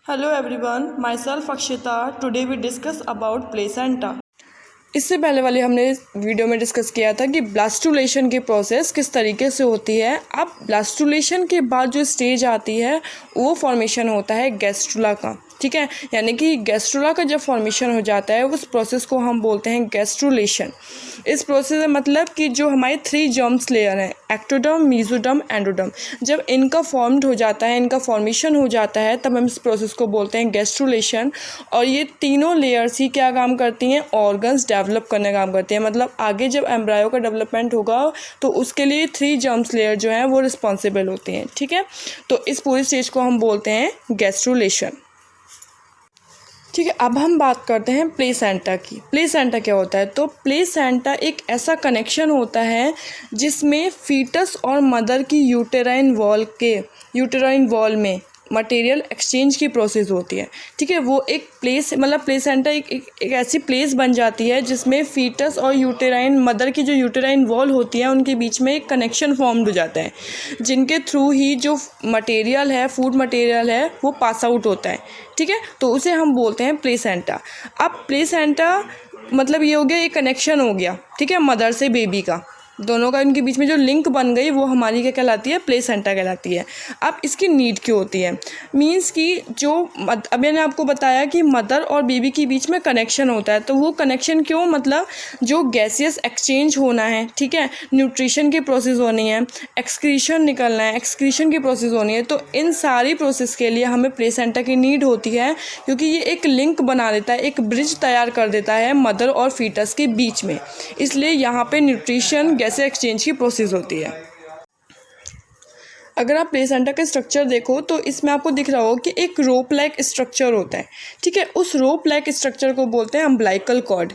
Hello everyone, myself Akshita. Today we discuss about placenta. इससे पहले वाले हमने वीडियो में डिस्कस किया था कि ब्लास्टुलेशन की प्रोसेस किस तरीके से होती है। अब ब्लास्टुलेशन के बाद जो स्टेज आती है वो फॉर्मेशन होता है गैस्ट्रुला का, ठीक है। यानी कि गैस्ट्रुला का जब फॉर्मेशन हो जाता है उस प्रोसेस को हम बोलते हैं गैस्ट्रुलेशन। इस प्रोसेस में मतलब कि जो हमारे 3 जर्म्स लेयर हैं, एक्टोडर्म, मेसोडर्म, एंडोडर्म, जब इनका फॉर्म्ड हो जाता है, इनका फॉर्मेशन हो जाता है, तब हम इस प्रोसेस को बोलते हैं गैस्ट्रुलेशन। और ये तीनों लेयर्स ही क्या काम करती हैं, ऑर्गन्स डेवलप करने का काम करती हैं। मतलब आगे जब एम्ब्रायो का डेवलपमेंट होगा तो उसके लिए 3 जर्म्स लेयर जो हैं वो रिस्पॉन्सिबल होती हैं, ठीक है। तो इस पूरी स्टेज को हम बोलते हैं गैस्ट्रुलेशन, ठीक है। अब हम बात करते हैं प्लेसेंटा की। प्लेसेंटा क्या होता है? तो प्लेसेंटा एक ऐसा कनेक्शन होता है जिसमें फीटस और मदर की यूटेराइन वॉल में मटेरियल एक्सचेंज की प्रोसेस होती है, ठीक है। वो एक प्लेस मतलब प्लेसेंटा एक ऐसी प्लेस बन जाती है जिसमें फीटस और यूटेराइन मदर की जो यूटेराइन वॉल होती है उनके बीच में एक कनेक्शन फॉर्म्ड हो जाता है, जिनके थ्रू ही जो मटेरियल है, फूड मटेरियल है, वो पास आउट होता है, ठीक है। तो उसे हम बोलते हैं प्लेसेंटा। अब प्लेसेंटा मतलब ये हो गया, एक कनेक्शन हो गया, ठीक है, मदर से बेबी का, दोनों का इनके बीच में जो लिंक बन गई वो हमारी क्या कहलाती है, प्लेसेंटा कहलाती है। अब इसकी नीड क्यों होती है? मींस कि जो अब मैंने आपको बताया कि मदर और बेबी के बीच में कनेक्शन होता है, तो वो कनेक्शन क्यों, मतलब जो गैसियस एक्सचेंज होना है, ठीक है, न्यूट्रिशन की प्रोसेस होनी है, एक्सक्रीशन निकलना है, एक्सक्रीशन की प्रोसेस होनी है, तो इन सारी प्रोसेस के लिए हमें प्लेसेंटा की नीड होती है, क्योंकि ये एक लिंक बना देता है, एक ब्रिज तैयार कर देता है मदर और फीटस के बीच में। इसलिए यहाँ पे न्यूट्रिशन गैस एक्सचेंज की प्रोसेस होती है। अगर आप प्लेसेंटा का स्ट्रक्चर देखो तो इसमें आपको दिख रहा हो कि एक रोप लाइक स्ट्रक्चर होता है, ठीक है। उस रोप लाइक स्ट्रक्चर को बोलते हैं अम्ब्लाइकल कॉर्ड।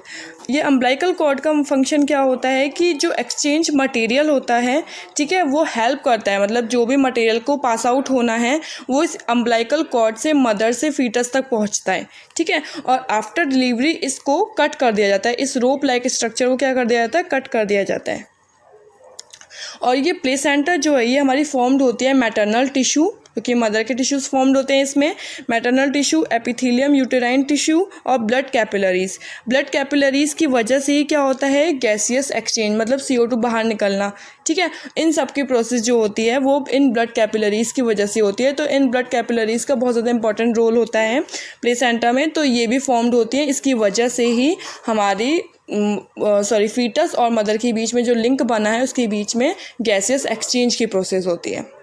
ये अम्ब्लाइकल कॉर्ड का फंक्शन क्या होता है कि जो एक्सचेंज मटेरियल होता है, ठीक है, वो हेल्प करता है, मतलब जो भी मटेरियल को पास आउट होना है वो इस अम्ब्लाइकल कॉर्ड से मदर से फीटस तक पहुंचता है, ठीक है। और आफ्टर डिलीवरी इसको कट कर दिया जाता है, इस रोप लाइक स्ट्रक्चर को क्या कर दिया जाता है, कट कर दिया जाता है। और ये प्लेसेंटा जो है ये हमारी फॉर्म्ड होती है मैटरनल टिश्यू, क्योंकि मदर के टिश्यूज़ फॉर्म्ड होते हैं इसमें, maternal tissue, epithelium, uterine tissue और ब्लड कैपिलरीज। ब्लड कैपिलरीज की वजह से ही क्या होता है, गैसियस एक्सचेंज, मतलब CO2 बाहर निकलना, ठीक है। इन सब की प्रोसेस जो होती है वो इन ब्लड कैपिलरीज की वजह से होती है। तो इन ब्लड कैपिलरीज का बहुत ज़्यादा इंपॉर्टेंट रोल होता है प्लेसेंटा में। तो ये भी फॉर्म्ड होती है, इसकी वजह से ही हमारी फीटस और मदर के बीच में जो लिंक बना है उसके बीच में गैसियस एक्सचेंज की प्रोसेस होती है।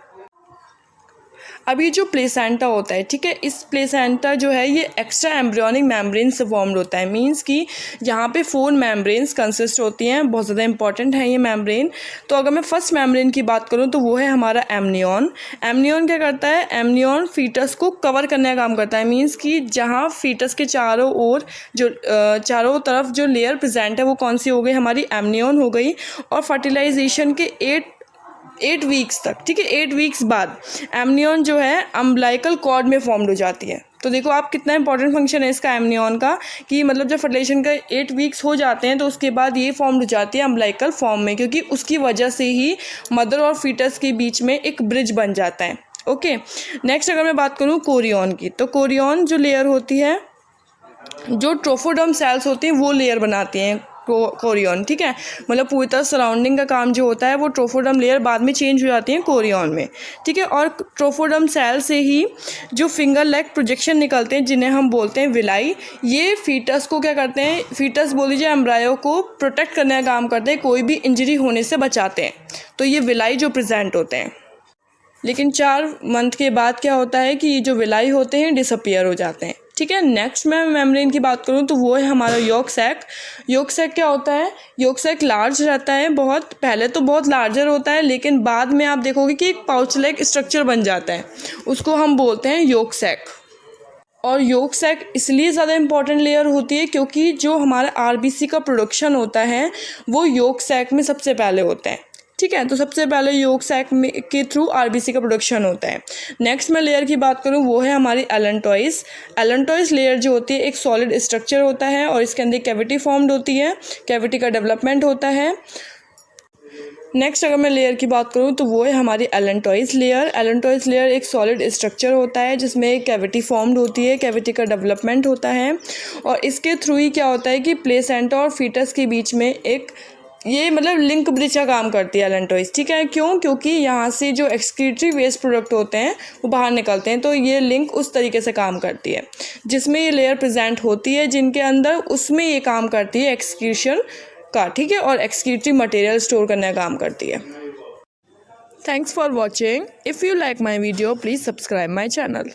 अब ये जो प्लेसेंटा होता है, ठीक है, इस प्लेसेंटा जो है ये एक्स्ट्रा एम्ब्रियोनिक मेम्ब्रेन से फॉर्म्ड होता है। मींस कि यहाँ पे 4 मेम्ब्रेन्स कंसिस्ट होती हैं, बहुत ज़्यादा इंपॉर्टेंट है ये मेम्ब्रेन। तो अगर मैं फर्स्ट मेम्ब्रेन की बात करूँ तो वो है हमारा एमनियन। एमनियन क्या करता है, एमनियन फीटस को कवर करने का काम करता है। मींस कि जहाँ फीटस के चारों ओर जो चारों तरफ जो लेयर प्रेजेंट है वो कौन सी हो गई, हमारी एमनियन हो गई। और फर्टिलाइजेशन के 8 वीक्स तक, ठीक है, 8 वीक्स बाद एमनियन जो है अम्ब्लाइकल कॉर्ड में फॉर्म्ड हो जाती है। तो देखो आप कितना इंपॉर्टेंट फंक्शन है इसका एमनियन का, कि मतलब जब फर्टिलाइजेशन का 8 वीक्स हो जाते हैं तो उसके बाद ये फॉर्म्ड हो जाती है अम्ब्लाइकल फॉर्म में, क्योंकि उसकी वजह से ही मदर और फीटस के बीच में एक ब्रिज बन जाता है। ओके, नेक्स्ट अगर मैं बात करूँ कोरियन की, तो कोरियन जो लेयर होती है, जो ट्रोफोडर्म सेल्स होती हैं वो लेयर बनाती हैं कोरियन, ठीक है। मतलब पूरी तरह सराउंडिंग का काम जो होता है वो ट्रोफोडर्म लेयर बाद में चेंज हो जाती है कोरियन में, ठीक है। और ट्रोफोडर्म सेल से ही जो फिंगर लेग प्रोजेक्शन निकलते हैं जिन्हें हम बोलते हैं विलाई, ये फीटस को क्या करते हैं, फीटस बोल लीजिए एम्ब्रायो को प्रोटेक्ट करने का काम करते हैं, कोई भी इंजरी होने से बचाते हैं। तो ये विलाई जो प्रेजेंट होते हैं, लेकिन 4 मंथ के बाद क्या होता है कि ये जो विलाई होते हैं डिसअपियर हो जाते हैं, ठीक है। नेक्स्ट मैं मेम्ब्रेन की बात करूँ तो वो है हमारा यॉक सैक। यॉक सैक क्या होता है, यॉक सैक लार्ज रहता है, बहुत पहले तो बहुत लार्जर होता है, लेकिन बाद में आप देखोगे कि एक पाउच लाइक स्ट्रक्चर बन जाता है, उसको हम बोलते हैं यॉक सैक। और यॉक सैक इसलिए ज़्यादा इंपॉर्टेंट लेयर होती है क्योंकि जो हमारा RBC का प्रोडक्शन होता है वो यॉक सैक में सबसे पहले होता है, ठीक है। तो सबसे पहले यॉक सैक के थ्रू RBC का प्रोडक्शन होता है। नेक्स्ट मैं लेयर की बात करूँ वो है हमारी एलेंटॉइस। एलेंटॉइस लेयर जो होती है एक सॉलिड स्ट्रक्चर होता है और इसके अंदर कैविटी फॉर्म्ड होती है, कैविटी का डेवलपमेंट होता है। नेक्स्ट अगर मैं लेयर की बात करूँ तो वो है हमारी एलेंटॉइस लेयर। एलेंटॉइस लेयर एक सॉलिड स्ट्रक्चर होता है जिसमें एक कैविटी फॉर्म्ड होती है, कैविटी का डेवलपमेंट होता है और इसके थ्रू ही क्या होता है कि प्लेसेंटा और फीटस के बीच में एक ये मतलब लिंक ब्रिज का काम करती है एलेंटॉइस, ठीक है। क्यों? क्योंकि यहाँ से जो एक्सक्रीटरी वेस्ट प्रोडक्ट होते हैं वो बाहर निकलते हैं, तो ये लिंक उस तरीके से काम करती है जिसमें ये लेयर प्रेजेंट होती है, जिनके अंदर उसमें ये काम करती है एक्सक्रीशन का, ठीक है, और एक्सक्रीटरी मटेरियल स्टोर करने का काम करती है। Thanks for watching. If you like my video please subscribe my channel.